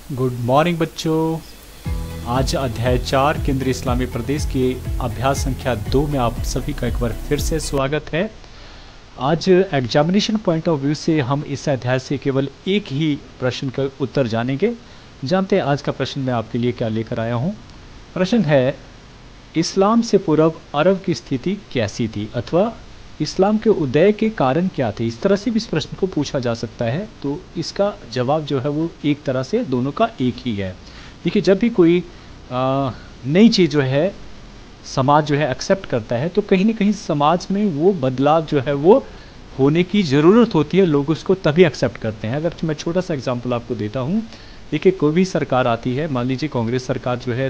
Good morning बच्चों। आज अध्याय 4 केंद्रीय इस्लामी प्रदेश के अभ्यास संख्या 2 में आप सभी का एक बार फिर से स्वागत है। आज एग्जामिनेशन पॉइंट ऑफ व्यू से हम इस अध्याय से केवल एक ही प्रश्न का उत्तर जानेंगे। जानते हैं आज का प्रश्न मैं आपके लिए क्या लेकर आया हूँ। प्रश्न है, इस्लाम से पूर्व अरब की स्थिति कैसी थी, अथवा इस्लाम के उदय के कारण क्या थे। इस तरह से भी इस प्रश्न को पूछा जा सकता है। तो इसका जवाब जो है वो एक तरह से दोनों का एक ही है। देखिए, जब भी कोई नई चीज़ जो है समाज जो है एक्सेप्ट करता है, तो कहीं ना कहीं समाज में वो बदलाव जो है वो होने की ज़रूरत होती है। लोग उसको तभी एक्सेप्ट करते हैं। अगर मैं छोटा सा एग्जांपल आपको देता हूँ। देखिए, कोई भी सरकार आती है, मान लीजिए कांग्रेस सरकार जो है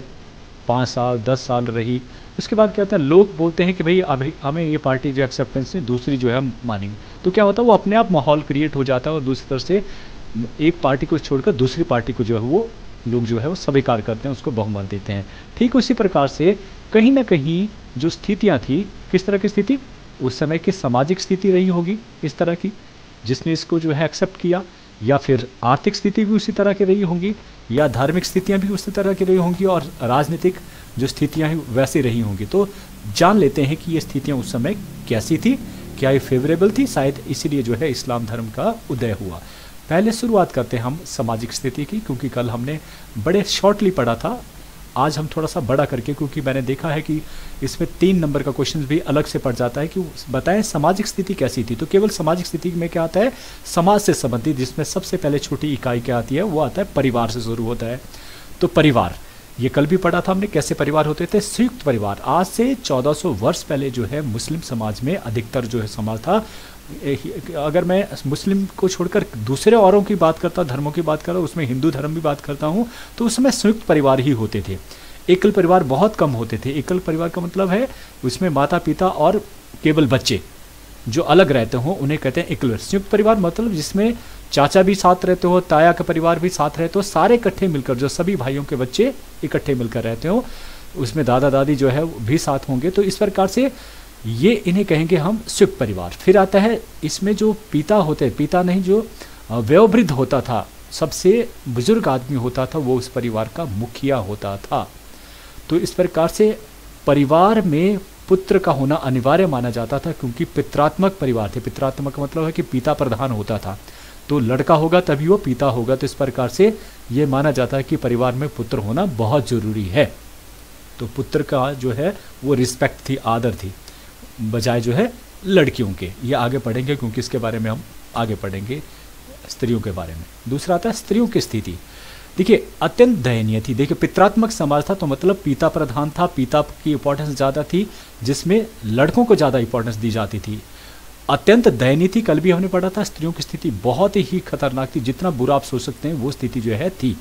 5 साल 10 साल रही, उसके बाद क्या होता है, लोग बोलते हैं कि भाई अभी हमें ये पार्टी जो एक्सेप्टेंस है दूसरी जो है हम मानेंगे। तो क्या होता है, वो अपने आप माहौल क्रिएट हो जाता है और दूसरी तरफ से एक पार्टी को छोड़कर दूसरी पार्टी को जो है वो लोग जो है वो स्वीकार करते हैं, उसको बहुमत देते हैं। ठीक उसी प्रकार से कहीं ना कहीं जो स्थितियाँ थी, किस तरह की स्थिति, उस समय की सामाजिक स्थिति रही होगी इस तरह की जिसने इसको जो है एक्सेप्ट किया, या फिर आर्थिक स्थिति भी उसी तरह की रही होंगी, या धार्मिक स्थितियां भी उसी तरह की रही होंगी, और राजनीतिक जो स्थितियां हैं वैसी रही होंगी। तो जान लेते हैं कि ये स्थितियां उस समय कैसी थी, क्या ये फेवरेबल थी, शायद इसीलिए जो है इस्लाम धर्म का उदय हुआ। पहले शुरुआत करते हैं हम सामाजिक स्थिति की, क्योंकि कल हमने बड़े शॉर्टली पढ़ा था। आज हम थोड़ा सा बड़ा करके, क्योंकि मैंने देखा है कि इसमें 3 नंबर का क्वेश्चन भी अलग से पड़ जाता है कि बताएं सामाजिक स्थिति कैसी थी। तो केवल सामाजिक स्थिति में क्या आता है, समाज से संबंधित, जिसमें सबसे पहले छोटी इकाई क्या आती है, वो आता है परिवार से शुरू होता है। तो परिवार, ये कल भी पढ़ा था हमने, कैसे परिवार होते थे, संयुक्त परिवार। आज से 1400 वर्ष पहले जो है मुस्लिम समाज में अधिकतर जो है समाज था। अगर मैं मुस्लिम को छोड़कर दूसरे औरों की बात करता, धर्मों की बात कर रहा हूँ, उसमें हिंदू धर्म भी बात करता हूँ, तो उसमें संयुक्त परिवार ही होते थे। एकल परिवार बहुत कम होते थे। एकल परिवार का मतलब है उसमें माता पिता और केवल बच्चे जो अलग रहते हो उन्हें कहते हैं एकल। संयुक्त परिवार मतलब जिसमें चाचा भी साथ रहते हो, ताया का परिवार भी साथ रहते हो, सारे इकट्ठे मिलकर, जो सभी भाइयों के बच्चे इकट्ठे मिलकर रहते हो, उसमें दादा दादी जो है भी साथ होंगे। तो इस प्रकार से ये इन्हें कहेंगे हम संयुक्त परिवार। फिर आता है इसमें जो पिता होते, पिता नहीं, जो वयोवृद्ध होता था, सबसे बुजुर्ग आदमी होता था, वो उस परिवार का मुखिया होता था। तो इस प्रकार से परिवार में पुत्र का होना अनिवार्य माना जाता था, क्योंकि पितरात्मक परिवार थे। पितरात्मक मतलब है कि पिता प्रधान होता था, तो लड़का होगा तभी वो पिता होगा। तो इस प्रकार से ये माना जाता है कि परिवार में पुत्र होना बहुत जरूरी है। तो पुत्र का जो है वो रिस्पेक्ट थी, आदर थी, बजाय जो है लड़कियों के। ये आगे पढ़ेंगे, क्योंकि इसके बारे में हम आगे पढ़ेंगे स्त्रियों के बारे में। दूसरा आता है स्त्रियों की स्थिति। देखिए, अत्यंत दयनीय थी। देखिए, पितरात्मक समाज था, तो मतलब पिता प्रधान था, पिता की इंपॉर्टेंस ज़्यादा थी, जिसमें लड़कों को ज़्यादा इंपॉर्टेंस दी जाती थी। अत्यंत दयनीय थी, कल भी हमने पढ़ा था। स्त्रियों की स्थिति बहुत ही खतरनाक थी, जितना बुरा आप सोच सकते हैं वो स्थिति जो है थी।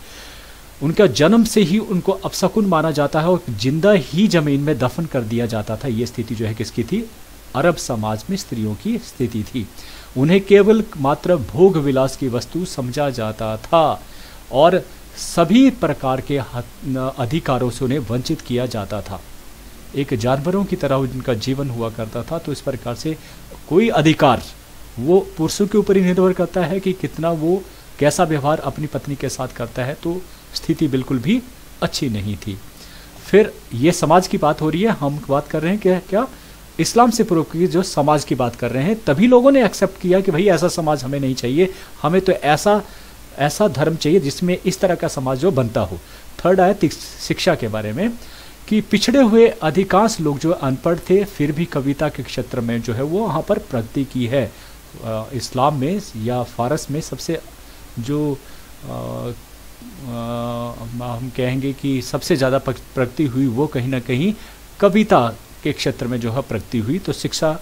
उनका जन्म से ही उनको अपशकुन माना जाता है और जिंदा ही जमीन में दफन कर दिया जाता था। ये स्थिति जो है किसकी थी, अरब समाज में स्त्रियों की स्थिति थी। उन्हें केवल मात्र भोग विलास की वस्तु समझा जाता था और सभी प्रकार के अधिकारों से उन्हें वंचित किया जाता था। एक जानवरों की तरह उनका जीवन हुआ करता था। तो इस प्रकार से कोई अधिकार वो पुरुषों के ऊपर ही निर्भर करता है कि कितना वो कैसा व्यवहार अपनी पत्नी के साथ करता है। तो स्थिति बिल्कुल भी अच्छी नहीं थी। फिर ये समाज की बात हो रही है, हम बात कर रहे हैं क्या इस्लाम से पूर्व की जो समाज की बात कर रहे हैं। तभी लोगों ने एक्सेप्ट किया कि भाई ऐसा समाज हमें नहीं चाहिए, हमें तो ऐसा धर्म चाहिए जिसमें इस तरह का समाज जो बनता हो। थर्ड आया शिक्षा के बारे में, कि पिछड़े हुए अधिकांश लोग जो अनपढ़ थे, फिर भी कविता के क्षेत्र में जो है वो वहाँ पर प्रगति की है। इस्लाम में या फारस में सबसे जो हम कहेंगे कि सबसे ज़्यादा प्रगति हुई, वो कहीं ना कहीं कविता के क्षेत्र में जो है प्रगति हुई। तो शिक्षा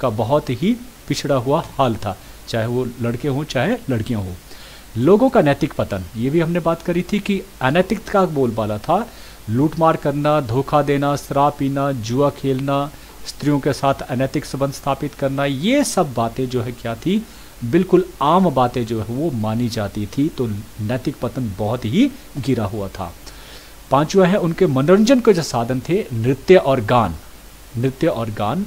का बहुत ही पिछड़ा हुआ हाल था, चाहे वो लड़के हों चाहे लड़कियां हों। लोगों का नैतिक पतन, ये भी हमने बात करी थी कि अनैतिकता का बोलबाला था। लूटमार करना, धोखा देना, शराब पीना, जुआ खेलना, स्त्रियों के साथ अनैतिक संबंध स्थापित करना, ये सब बातें जो है क्या थी, बिल्कुल आम बातें जो है वो मानी जाती थी। तो नैतिक पतन बहुत ही गिरा हुआ था। पांचवा है उनके मनोरंजन के जो साधन थे, नृत्य और गान। नृत्य और गान,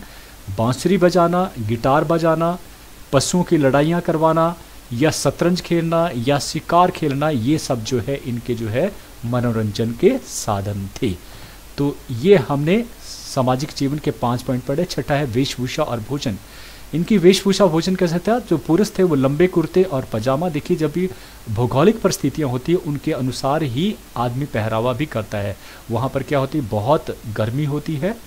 बांसुरी बजाना, गिटार बजाना, पशुओं की लड़ाइयाँ करवाना, या शतरंज खेलना या शिकार खेलना, ये सब जो है इनके जो है मनोरंजन के साधन थे। तो ये हमने सामाजिक जीवन के 5 पॉइंट पढ़े। छठा है वेशभूषा और भोजन। इनकी वेशभूषा भोजन कैसा था? जो पुरुष थे वो लंबे कुर्ते और पजामा, देखिए जब भी भौगोलिक परिस्थितियां होती है उनके अनुसार ही आदमी पहरावा भी करता है। वहाँ पर क्या होती है, बहुत गर्मी होती है,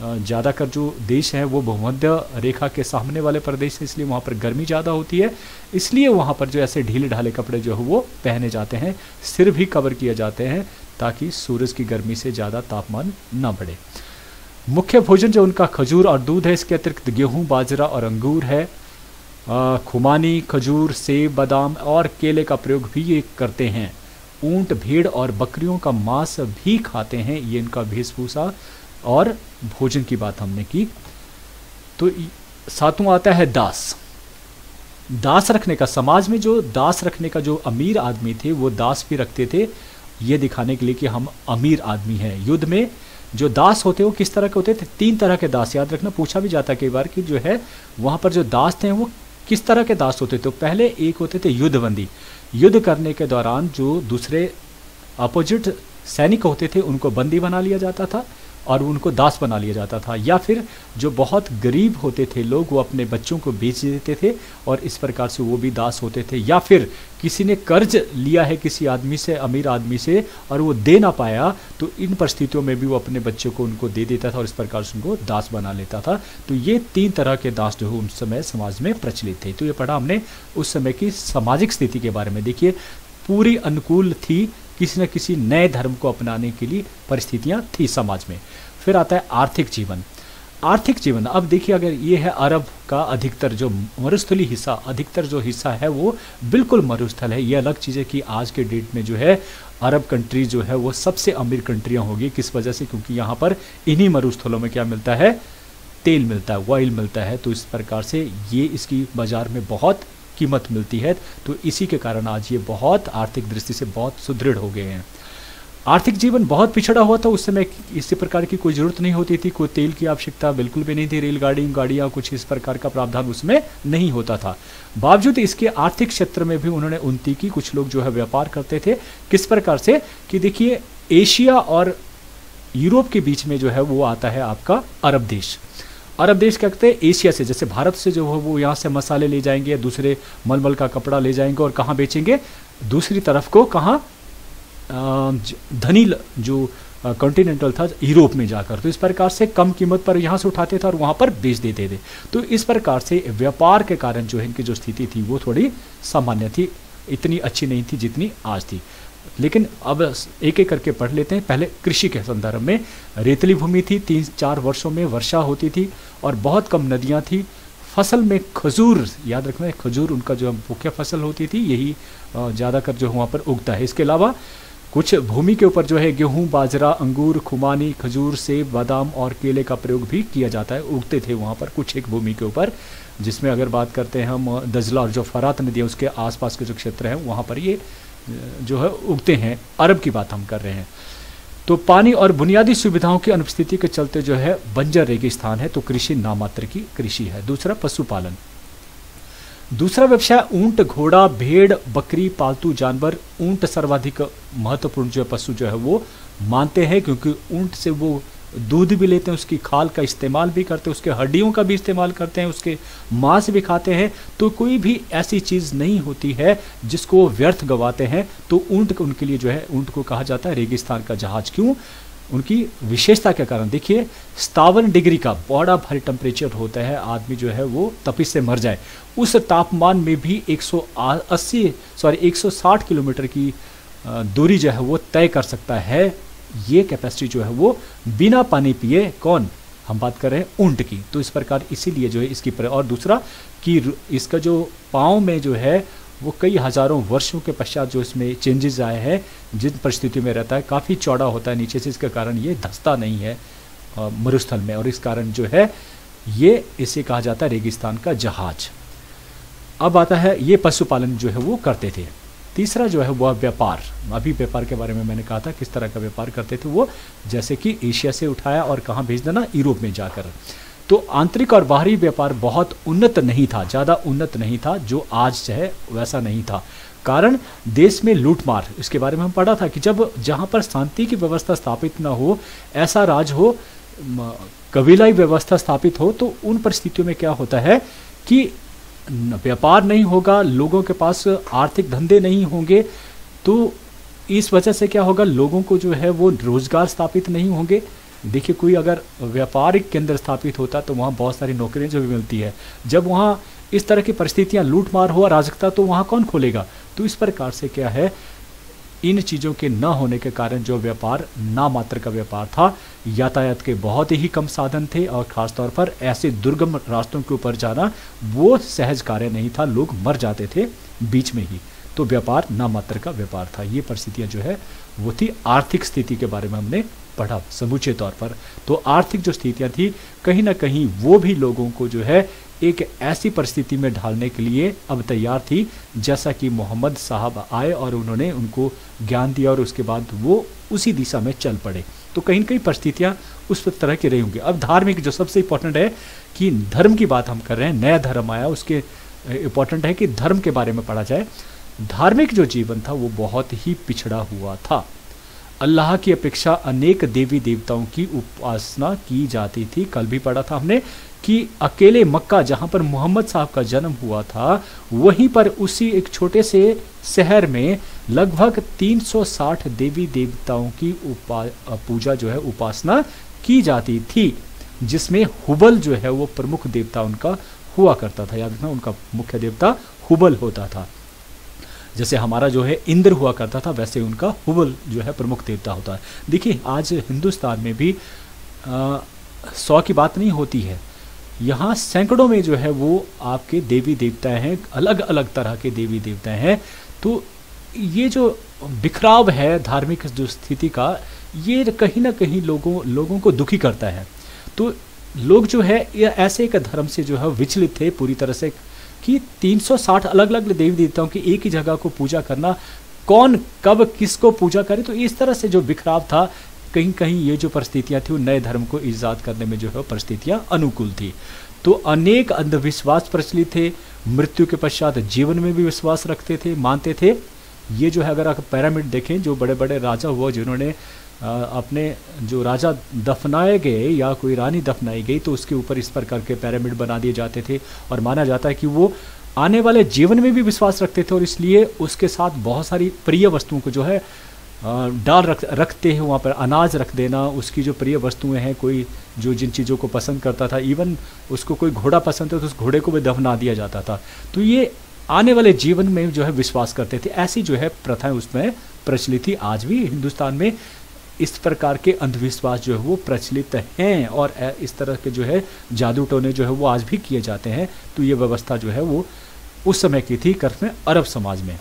ज़्यादातर जो देश हैं वो भूमध्य रेखा के सामने वाले प्रदेश है, इसलिए वहाँ पर गर्मी ज़्यादा होती है, इसलिए वहाँ पर जो ऐसे ढीले ढाले कपड़े जो है वो पहने जाते हैं। सिर भी कवर किए जाते हैं ताकि सूरज की गर्मी से ज़्यादा तापमान न बढ़े। मुख्य भोजन जो उनका खजूर और दूध है, इसके अतिरिक्त गेहूँ, बाजरा और अंगूर है। खुमानी, खजूर, सेब, बादाम और केले का प्रयोग भी ये करते हैं। ऊंट, भेड़ और बकरियों का मांस भी खाते हैं। ये इनका वेशभूषा और भोजन की बात हमने की। तो सातवां आता है दास। दास रखने का, समाज में जो दास रखने का जो अमीर आदमी थे वो दास भी रखते थे, ये दिखाने के लिए कि हम अमीर आदमी हैं। युद्ध में जो दास होते वो किस तरह के होते थे? 3 तरह के दास, याद रखना, पूछा भी जाता है कई बार कि जो है वहाँ पर जो दास थे वो किस तरह के दास होते। तो पहले एक होते थे युद्धबंदी। युद्ध करने के दौरान जो दूसरे अपोजिट सैनिक होते थे उनको बंदी बना लिया जाता था और उनको दास बना लिया जाता था। या फिर जो बहुत गरीब होते थे लोग वो अपने बच्चों को बेच देते थे और इस प्रकार से वो भी दास होते थे। या फिर किसी ने कर्ज लिया है किसी आदमी से, अमीर आदमी से, और वो दे ना पाया, तो इन परिस्थितियों में भी वो अपने बच्चों को उनको दे देता था और इस प्रकार से उनको दास बना लेता था। तो ये 3 तरह के दास जो है उस समय समाज में प्रचलित थे। तो ये पढ़ा हमने उस समय की सामाजिक स्थिति के बारे में। देखिए पूरी अनुकूल थी, किसी न किसी नए धर्म को अपनाने के लिए परिस्थितियां थी समाज में। फिर आता है आर्थिक जीवन। आर्थिक जीवन, अब देखिए अगर ये है अरब का अधिकतर जो मरुस्थली हिस्सा, अधिकतर जो हिस्सा है वो बिल्कुल मरुस्थल है। ये अलग चीज़ है कि आज के डेट में जो है अरब कंट्री जो है वो सबसे अमीर कंट्रियां होगी। किस वजह से? क्योंकि यहाँ पर इन्हीं मरुस्थलों में क्या मिलता है? तेल मिलता है, ऑयल मिलता है। तो इस प्रकार से ये इसकी बाजार में बहुत कीमत मिलती है। तो इसी के कारण आज ये बहुत आर्थिक दृष्टि से बहुत सुदृढ़ हो गए हैं। आर्थिक जीवन बहुत पिछड़ा हुआ था उस समय, इसी प्रकार की कोई ज़रूरत नहीं होती थी, कोई तेल की आवश्यकता बिल्कुल भी नहीं थी, रेलगाड़ी गाड़ियाँ कुछ इस प्रकार का प्रावधान उसमें नहीं होता था। बावजूद इसके आर्थिक क्षेत्र में भी उन्होंने उन्नति की। कुछ लोग जो है व्यापार करते थे, किस प्रकार से कि देखिए एशिया और यूरोप के बीच में जो है वो आता है आपका अरब देश। अरब देश क्या कहते हैं? एशिया से, जैसे भारत से जो है वो यहाँ से मसाले ले जाएंगे, दूसरे मलमल का कपड़ा ले जाएंगे और कहाँ बेचेंगे? दूसरी तरफ को, कहाँ? धनी जो कॉन्टिनेंटल था यूरोप में जाकर। तो इस प्रकार से कम कीमत पर यहाँ से उठाते थे और वहाँ पर बेच देते थे। तो इस प्रकार से व्यापार के कारण जो है इनकी जो स्थिति थी वो थोड़ी सामान्य थी, इतनी अच्छी नहीं थी जितनी आज थी। लेकिन अब एक एक करके पढ़ लेते हैं। पहले कृषि के संदर्भ में, रेतली भूमि थी, 3-4 वर्षों में वर्षा होती थी और बहुत कम नदियाँ थी। फसल में खजूर, याद रखना है, खजूर उनका जो मुख्य फसल होती थी, यही ज़्यादातर जो वहाँ पर उगता है। इसके अलावा कुछ भूमि के ऊपर जो है गेहूं, बाजरा, अंगूर, खुमानी, खजूर, सेब, बादाम और केले का प्रयोग भी किया जाता है, उगते थे वहाँ पर कुछ एक भूमि के ऊपर। जिसमें अगर बात करते हैं हम दजला और जो फरात नदी है उसके आसपास के जो क्षेत्र हैं वहाँ पर ये जो है उगते हैं। अरब की बात हम कर रहे हैं। तो पानी और बुनियादी सुविधाओं की अनुपस्थिति के चलते जो है बंजर रेगिस्तान है। तो कृषि नामात्र की कृषि है। दूसरा पशुपालन। दूसरा व्यवसाय ऊंट, घोड़ा, भेड़, बकरी, पालतू जानवर। ऊंट सर्वाधिक महत्वपूर्ण जो पशु जो है वो मानते हैं, क्योंकि ऊंट से वो दूध भी लेते हैं, उसकी खाल का इस्तेमाल भी करते हैं, उसके हड्डियों का भी इस्तेमाल करते हैं, उसके मांस भी खाते हैं। तो कोई भी ऐसी चीज़ नहीं होती है जिसको वो व्यर्थ गवाते हैं। तो ऊंट उनके लिए जो है, ऊंट को कहा जाता है रेगिस्तान का जहाज। क्यों? उनकी विशेषता के कारण। देखिए 57 डिग्री का बड़ा भारी टेम्परेचर होता है, आदमी जो है वो तपिश से मर जाए। उस तापमान में भी 160 किलोमीटर की दूरी जो है वो तय कर सकता है। ये कैपेसिटी जो है वो बिना पानी पिए, कौन? हम बात कर रहे हैं ऊंट की। तो इस प्रकार इसीलिए जो है इसकी और दूसरा कि इसका जो पाँव में जो है वो कई हज़ारों वर्षों के पश्चात जो इसमें चेंजेस आए हैं, जिन परिस्थितियों में रहता है, काफ़ी चौड़ा होता है नीचे से, इसके कारण ये धंसता नहीं है मरुस्थल में, और इस कारण जो है ये इसे कहा जाता है रेगिस्तान का जहाज। अब आता है ये पशुपालन जो है वो करते थे। तीसरा जो है वह व्यापार। अभी व्यापार के बारे में मैंने कहा था किस तरह का व्यापार करते थे वो, जैसे कि एशिया से उठाया और कहाँ भेज देना? यूरोप में जाकर। तो आंतरिक और बाहरी व्यापार बहुत उन्नत नहीं था, ज़्यादा उन्नत नहीं था, जो आज है वैसा नहीं था। कारण देश में लूटमार, इसके बारे में हम पढ़ा था कि जब जहाँ पर शांति की व्यवस्था स्थापित ना हो, ऐसा राज हो, कबीलाई व्यवस्था स्थापित हो, तो उन परिस्थितियों में क्या होता है कि व्यापार नहीं होगा, लोगों के पास आर्थिक धंधे नहीं होंगे, तो इस वजह से क्या होगा, लोगों को जो है वो रोजगार स्थापित नहीं होंगे। देखिए, कोई अगर व्यापारिक केंद्र स्थापित होता तो वहाँ बहुत सारी नौकरियाँ जो भी मिलती है, जब वहाँ इस तरह की परिस्थितियाँ लूटमार हो, अराजकता, तो वहाँ कौन खोलेगा। तो इस प्रकार से क्या है, इन चीज़ों के न होने के कारण जो व्यापार ना मात्र का व्यापार था, यातायात के बहुत ही कम साधन थे, और ख़ासतौर पर ऐसे दुर्गम रास्तों के ऊपर जाना वो सहज कार्य नहीं था, लोग मर जाते थे बीच में ही। तो व्यापार ना मात्र का व्यापार था। ये परिस्थितियाँ जो है वो थी। आर्थिक स्थिति के बारे में हमने पढ़ा समूचे तौर पर। तो आर्थिक जो स्थितियाँ थी, कहीं ना कहीं वो भी लोगों को जो है एक ऐसी परिस्थिति में ढालने के लिए अब तैयार थी, जैसा कि मोहम्मद साहब आए और उन्होंने उनको ज्ञान दिया, और उसके बाद वो उसी दिशा में चल पड़े। तो कहीं ना कहीं परिस्थितियाँ उस तरह की रही होंगी। अब धार्मिक जो सबसे इम्पोर्टेंट है कि धर्म की बात हम कर रहे हैं, नया धर्म आया, उसके इम्पोर्टेंट है कि धर्म के बारे में पढ़ा जाए। धार्मिक जो जीवन था वो बहुत ही पिछड़ा हुआ था। अल्लाह की अपेक्षा अनेक देवी देवताओं की उपासना की जाती थी। कल भी पढ़ा था हमने कि अकेले मक्का, जहाँ पर मोहम्मद साहब का जन्म हुआ था, वहीं पर उसी एक छोटे से शहर में लगभग 360 देवी देवताओं की पूजा जो है, उपासना की जाती थी, जिसमें हुबल जो है वो प्रमुख देवता उनका हुआ करता था। याद रखना, उनका मुख्य देवता हुबल होता था। जैसे हमारा जो है इंद्र हुआ करता था, वैसे उनका हुबल जो है प्रमुख देवता होता है। देखिए, आज हिंदुस्तान में भी 100 की बात नहीं होती है, यहाँ सैकड़ों में जो है वो आपके देवी देवता हैं, अलग अलग तरह के देवी देवता हैं। तो ये जो बिखराव है धार्मिक जो स्थिति का, ये कहीं ना कहीं लोगों को दुखी करता है। तो लोग जो है ये ऐसे एक धर्म से जो है विचलित थे पूरी तरह से कि 360 अलग अलग देवी देवताओं की एक ही जगह को पूजा करना, कौन कब किसको पूजा करे, तो इस तरह से जो बिखराव था, कहीं कहीं ये जो परिस्थितियाँ थी वो नए धर्म को ईजाद करने में जो है परिस्थितियाँ अनुकूल थी। तो अनेक अंधविश्वास प्रचलित थे, मृत्यु के पश्चात जीवन में भी विश्वास रखते थे, मानते थे। ये जो है, अगर आप पिरामिड देखें, जो बड़े बड़े राजा हुआ जिन्होंने अपने जो राजा दफनाए गए या कोई रानी दफनाई गई, तो उसके ऊपर इस प्रकार के पिरामिड बना दिए जाते थे, और माना जाता है कि वो आने वाले जीवन में भी विश्वास रखते थे, और इसलिए उसके साथ बहुत सारी प्रिय वस्तुओं को जो है रखते हैं वहाँ पर। अनाज रख देना, उसकी जो प्रिय वस्तुएं हैं, कोई जो जिन चीज़ों को पसंद करता था, इवन उसको कोई घोड़ा पसंद है तो उस घोड़े को भी दफना दिया जाता था। तो ये आने वाले जीवन में जो है विश्वास करते थे। ऐसी जो है प्रथाएं उसमें प्रचलित थी। आज भी हिंदुस्तान में इस प्रकार के अंधविश्वास जो है वो प्रचलित हैं, और इस तरह के जो है जादू टोने जो है वो आज भी किए जाते हैं। तो ये व्यवस्था जो है वो उस समय की थी कर्फ में, अरब समाज में।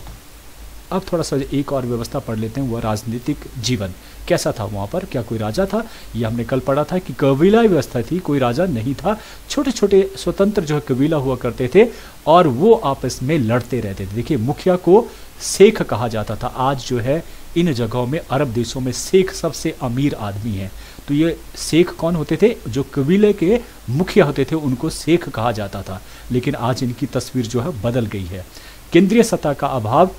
अब थोड़ा सा एक और व्यवस्था पढ़ लेते हैं, वह राजनीतिक जीवन कैसा था वहाँ पर। क्या कोई राजा था? ये हमने कल पढ़ा था कि कबीला व्यवस्था थी, कोई राजा नहीं था। छोटे छोटे स्वतंत्र जो है कबीला हुआ करते थे, और वो आपस में लड़ते रहते थे। देखिए, मुखिया को शेख कहा जाता था। आज जो है इन जगहों में, अरब देशों में, शेख सबसे अमीर आदमी है। तो ये शेख कौन होते थे? जो कबीले के मुखिया होते थे, उनको शेख कहा जाता था। लेकिन आज इनकी तस्वीर जो है बदल गई है। केंद्रीय सत्ता का अभाव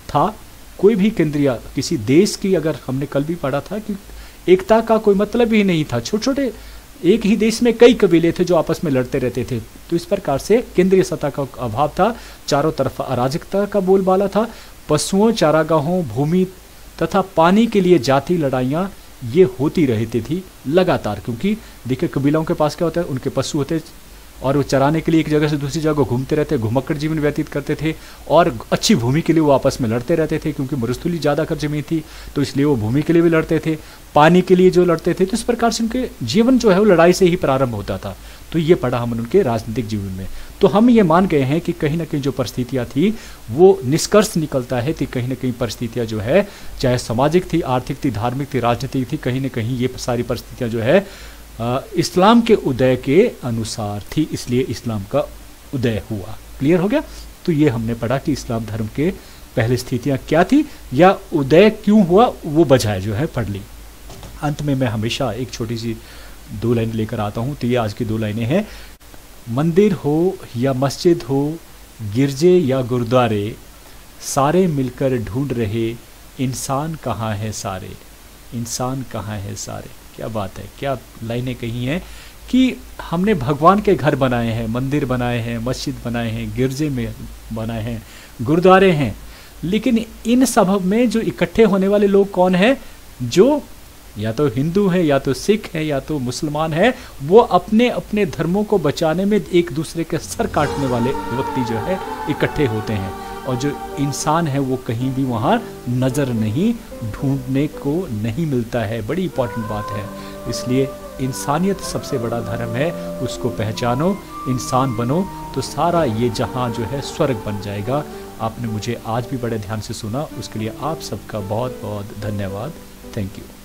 था। कोई भी केंद्रीय किसी देश की, अगर हमने कल भी पढ़ा था कि एकता का कोई मतलब ही नहीं था। छोटे छोटे एक ही देश में कई कबीले थे जो आपस में लड़ते रहते थे। तो इस प्रकार से केंद्रीय सत्ता का अभाव था। चारों तरफ अराजकता का बोलबाला था। पशुओं, चारागाहों, भूमि तथा पानी के लिए जाति लड़ाइयाँ ये होती रहती थी लगातार। क्योंकि देखिए, कबीलों के पास क्या होता है, उनके पशु होते, और वो चराने के लिए एक जगह से दूसरी जगह घूमते रहते, घुमक्कड़ जीवन व्यतीत करते थे, और अच्छी भूमि के लिए वो आपस में लड़ते रहते थे। क्योंकि मरुस्थली ज़्यादा कर जमीन थी, तो इसलिए वो भूमि के लिए भी लड़ते थे, पानी के लिए जो लड़ते थे। तो इस प्रकार से उनके जीवन जो है वो लड़ाई से ही प्रारंभ होता था। तो ये पढ़ा हम उनके राजनीतिक जीवन में। तो हम ये मान गए हैं कि कहीं ना कहीं जो परिस्थितियाँ थी, वो निष्कर्ष निकलता है कि कहीं ना कहीं परिस्थितियाँ जो है, चाहे सामाजिक थी, आर्थिक थी, धार्मिक थी, राजनीतिक थी, कहीं ना कहीं ये सारी परिस्थितियाँ जो है इस्लाम के उदय के अनुसार थी। इसलिए इस्लाम का उदय हुआ। क्लियर हो गया? तो ये हमने पढ़ा कि इस्लाम धर्म के पहले स्थितियाँ क्या थी, या उदय क्यों हुआ, वो वजह जो है पढ़ ली। अंत में मैं हमेशा एक छोटी सी 2 लाइन लेकर आता हूँ। तो ये आज की 2 लाइनें हैं। मंदिर हो या मस्जिद हो, गिरजे या गुरुद्वारे, सारे मिलकर ढूंढ रहे इंसान कहाँ है सारे, इंसान कहाँ है सारे। क्या बात है, क्या लाइनें कही हैं कि हमने भगवान के घर बनाए हैं, मंदिर बनाए हैं, मस्जिद बनाए हैं, गिरजे में बनाए हैं, गुरुद्वारे हैं, लेकिन इन सब में जो इकट्ठे होने वाले लोग कौन हैं? जो या तो हिंदू हैं, या तो सिख हैं, या तो मुसलमान हैं। वो अपने अपने धर्मों को बचाने में एक दूसरे के सर काटने वाले व्यक्ति जो है इकट्ठे होते हैं, और जो इंसान है वो कहीं भी वहाँ नज़र नहीं, ढूंढने को नहीं मिलता है। बड़ी इंपॉर्टेंट बात है। इसलिए इंसानियत सबसे बड़ा धर्म है, उसको पहचानो, इंसान बनो, तो सारा ये जहां जो है स्वर्ग बन जाएगा। आपने मुझे आज भी बड़े ध्यान से सुना, उसके लिए आप सबका बहुत बहुत धन्यवाद। Thank you.